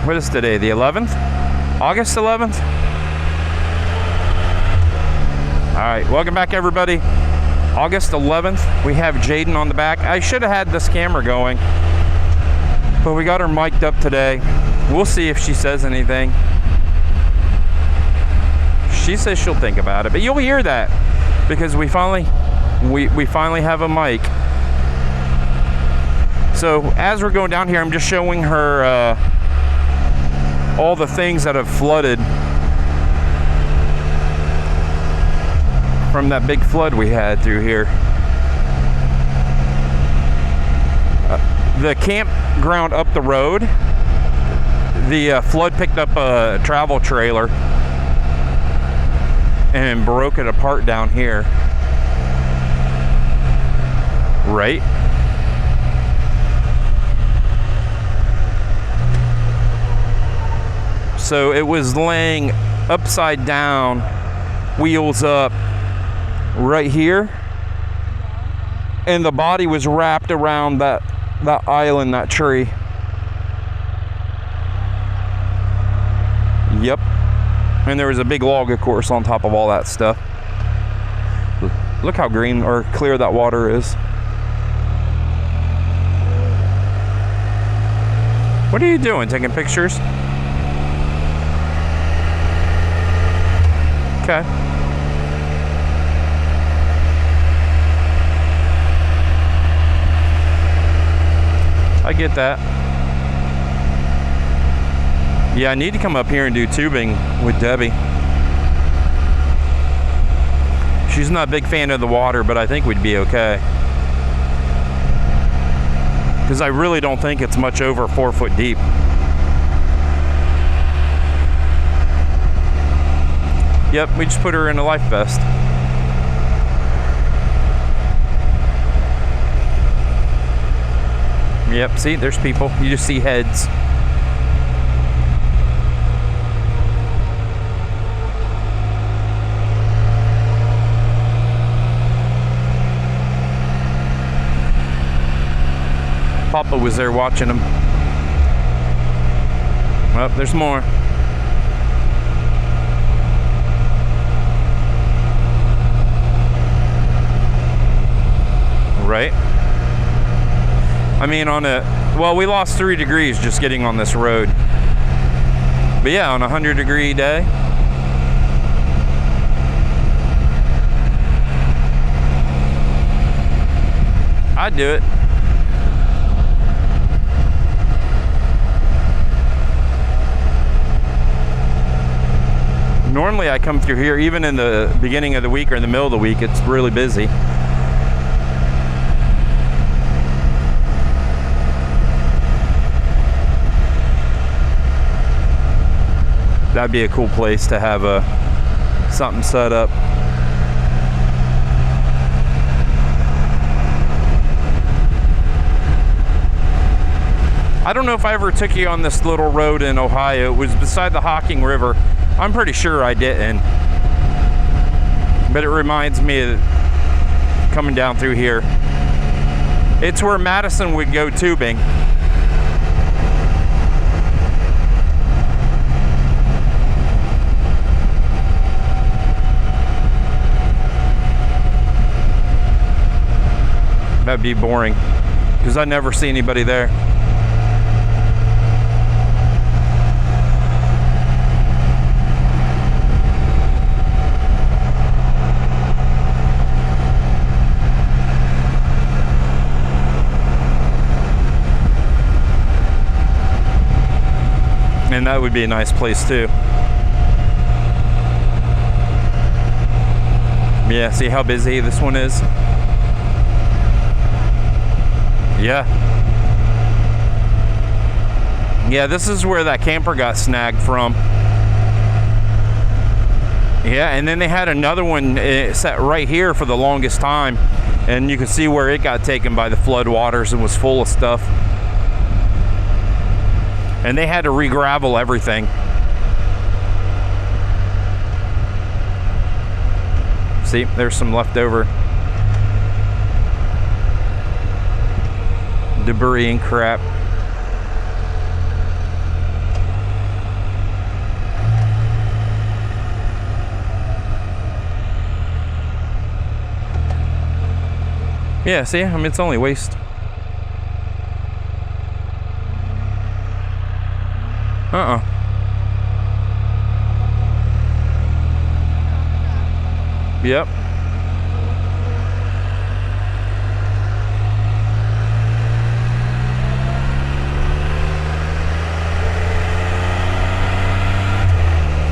What is today? The 11th? August 11th? All right, welcome back everybody. August 11th, we have Jaden on the back. I should have had this camera going, but we got her mic'd up today. We'll see if she says anything. She says she'll think about it, but you'll hear that because we finally have a mic. So as we're going down here, I'm just showing her all the things that have flooded from that big flood we had through here. The campground up the road, the flood picked up a travel trailer and broke it apart down here. Right? So it was laying upside down, wheels up, right here, and the body was wrapped around that island, that tree. Yep. And there was a big log, of course, on top of all that stuff. Look how green or clear that water is. What are you doing? Taking pictures? Okay. I get that. Yeah, I need to come up here and do tubing with Debbie. She's not a big fan of the water, but I think we'd be okay. Because I really don't think it's much over 4 foot deep. Yep, we just put her in a life vest. Yep, see, there's people. You just see heads. Papa was there watching them. Oh, there's more. Right? I mean, well, we lost 3 degrees just getting on this road. But yeah, on a 100-degree day. I'd do it. Normally I come through here, even in the beginning of the week or in the middle of the week, it's really busy. That'd be a cool place to have something set up. I don't know if I ever took you on this little road in Ohio. It was beside the Hocking River. I'm pretty sure I didn't. But it reminds me of coming down through here. It's where Madison would go tubing. That'd be boring because I never see anybody there. And that would be a nice place too. Yeah, see how busy this one is? Yeah. Yeah, this is where that camper got snagged from. Yeah, and then they had another one set right here for the longest time. And you can see where it got taken by the flood waters and was full of stuff. And they had to re-gravel everything. See, there's some leftover debris and crap. Yeah, see? I mean, it's only waste. Yep.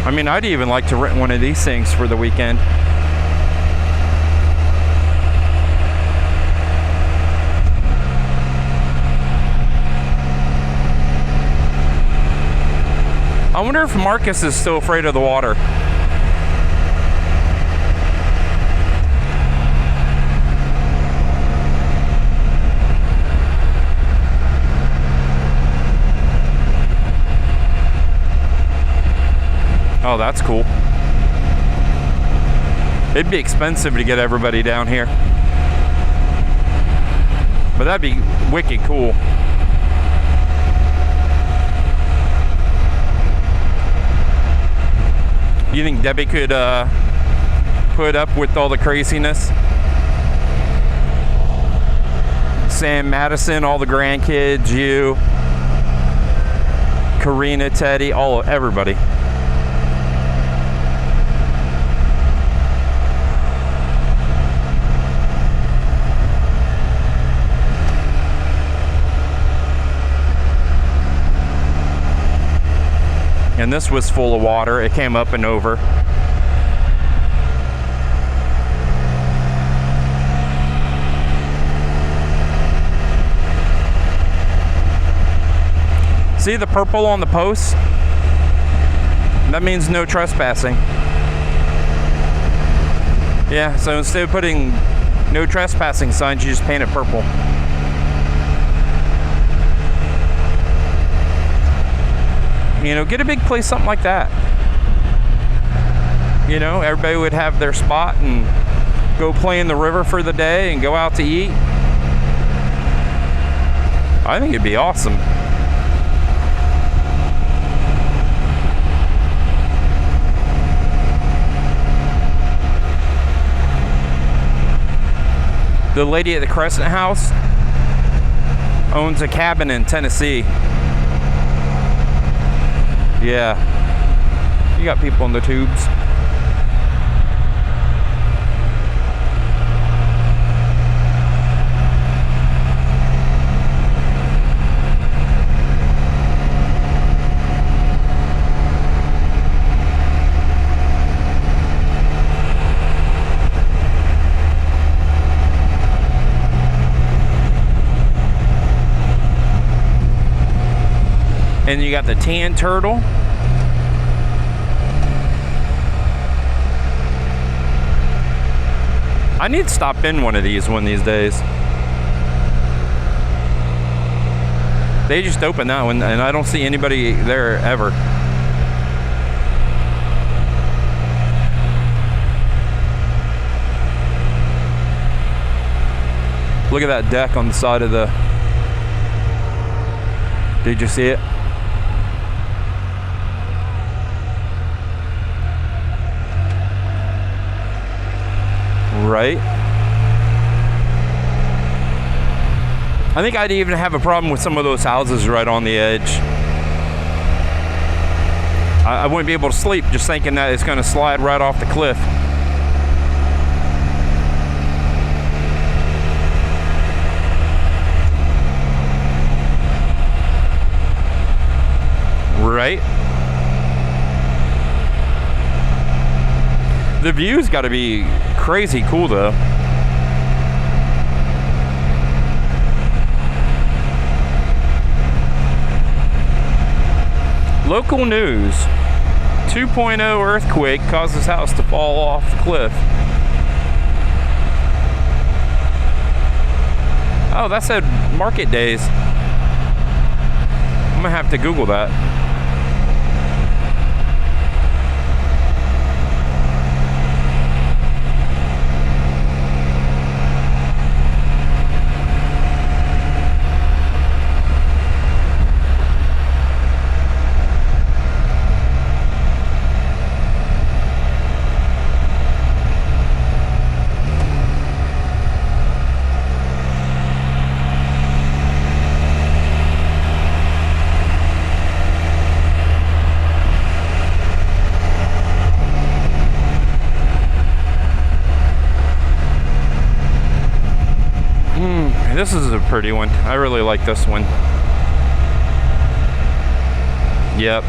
I mean, I'd even like to rent one of these things for the weekend. I wonder if Marcus is still afraid of the water. Oh, that's cool. It'd be expensive to get everybody down here, but that'd be wicked cool. You think Debbie could put up with all the craziness? Sam, Madison, all the grandkids, you, Karina, Teddy, everybody. And this was full of water. It came up and over. See the purple on the posts? That means no trespassing. Yeah, so instead of putting no trespassing signs, you just paint it purple. You know, get a big place, something like that. You know, everybody would have their spot and go play in the river for the day and go out to eat. I think it'd be awesome. The lady at the Crescent House owns a cabin in Tennessee. Yeah, you got people in the tubes. And you got the tan turtle. I need to stop in one of these days. They just opened that one and I don't see anybody there ever. Look at that deck on the side of the... Did you see it? Right? I think I'd even have a problem with some of those houses right on the edge. I wouldn't be able to sleep just thinking that it's going to slide right off the cliff. Right? The view's got to be crazy cool though. Local news. 2.0 earthquake causes house to fall off cliff. Oh, that said market days. I'm gonna have to Google that. This is a pretty one. I really like this one. Yep.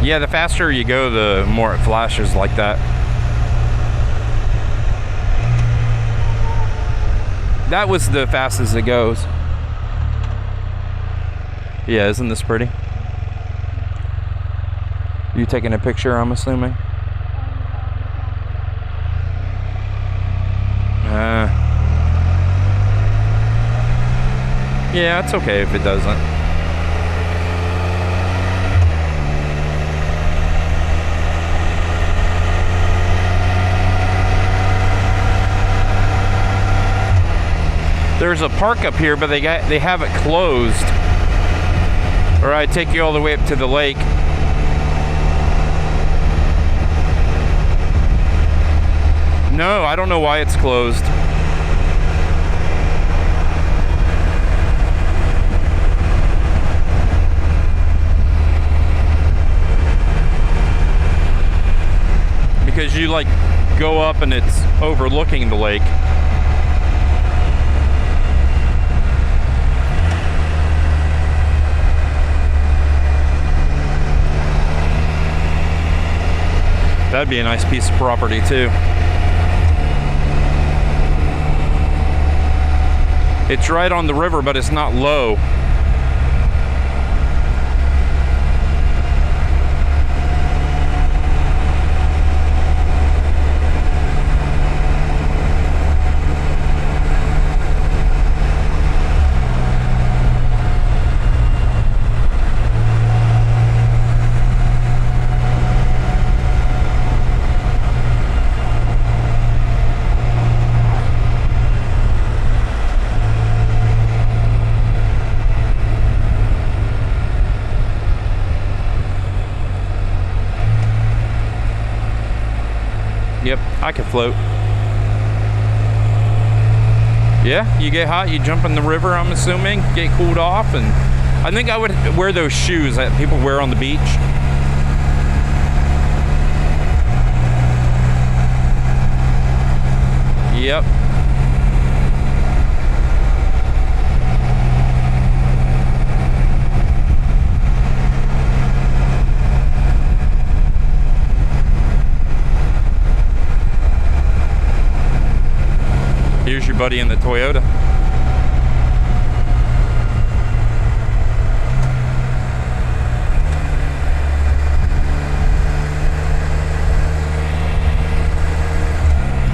Yeah, the faster you go, the more it flashes like that. That was the fastest it goes. Yeah, isn't this pretty? You taking a picture, I'm assuming? Yeah, it's okay if it doesn't. There's a park up here, but they have it closed. Or I'd take you all the way up to the lake. No, I don't know why it's closed. Because you like go up and it's overlooking the lake. That'd be a nice piece of property too. It's right on the river, but it's not low. Yep, I can float. Yeah, you get hot, you jump in the river, I'm assuming, get cooled off, and I think I would wear those shoes that people wear on the beach. Yep. Here's your buddy in the Toyota.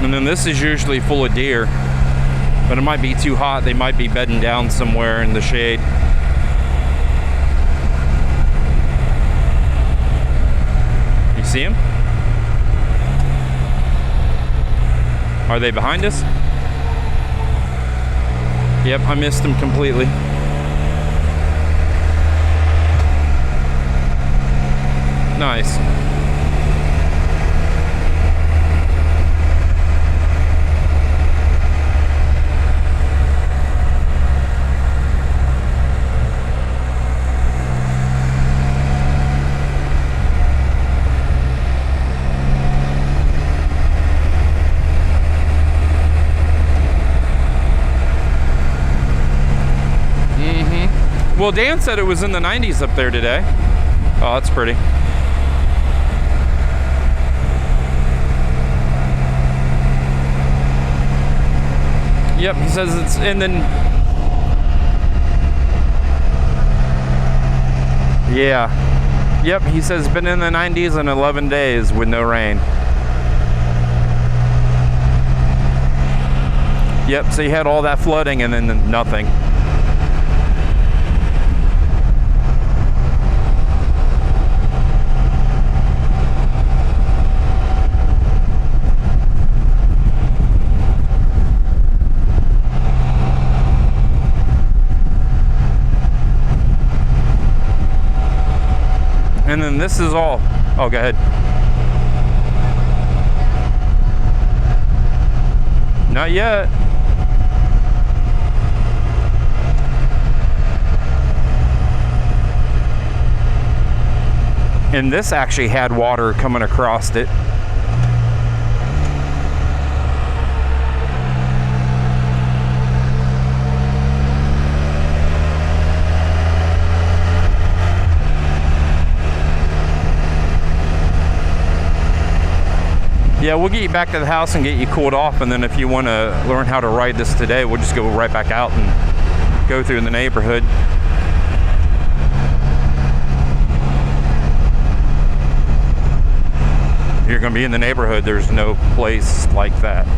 And then this is usually full of deer, but it might be too hot. They might be bedding down somewhere in the shade. You see them? Are they behind us? Yep, I missed them completely. Nice. Well, Dan said it was in the 90s up there today. Oh, that's pretty. Yep, he says it's in the... Yeah. Yep, he says it's been in the 90s and 11 days with no rain. Yep, so you had all that flooding and then nothing. And then this is all, oh, go ahead. Not yet. And this actually had water coming across it. Yeah, we'll get you back to the house and get you cooled off, and then if you want to learn how to ride this today, we'll just go right back out and go through the neighborhood. You're going to be in the neighborhood. There's no place like that.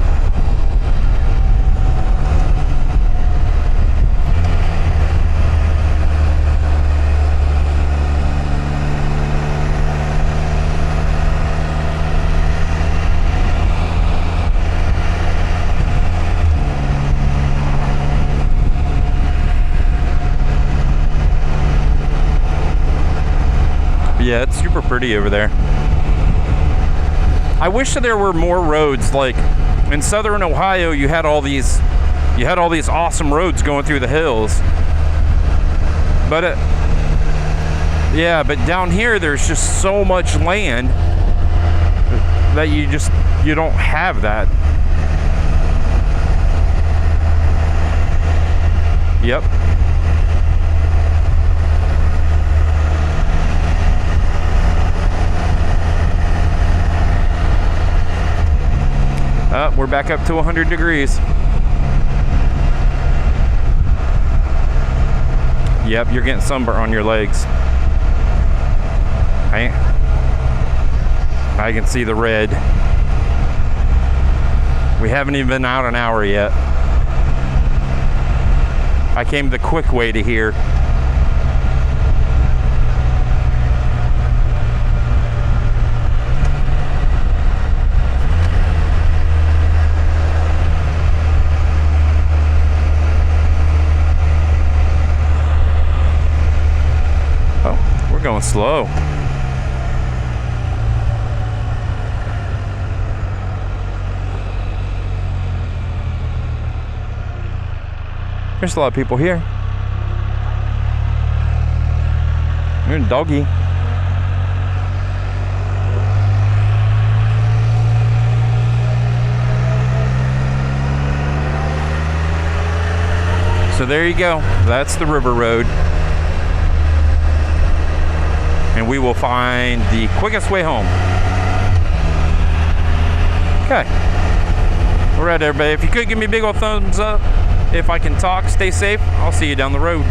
Yeah, it's super pretty over there. I wish that there were more roads. Like in southern Ohio, you had all these awesome roads going through the hills. But but down here there's just so much land that you don't have that. Yep. We're back up to 100 degrees. Yep, you're getting sunburn on your legs. I can see the red. We haven't even been out an hour yet. I came the quick way to here. Going slow. There's a lot of people here. You're a doggy. So there you go. That's the river road. And we will find the quickest way home. Okay. All right, everybody. If you could give me a big old thumbs up. If I can talk, stay safe. I'll see you down the road.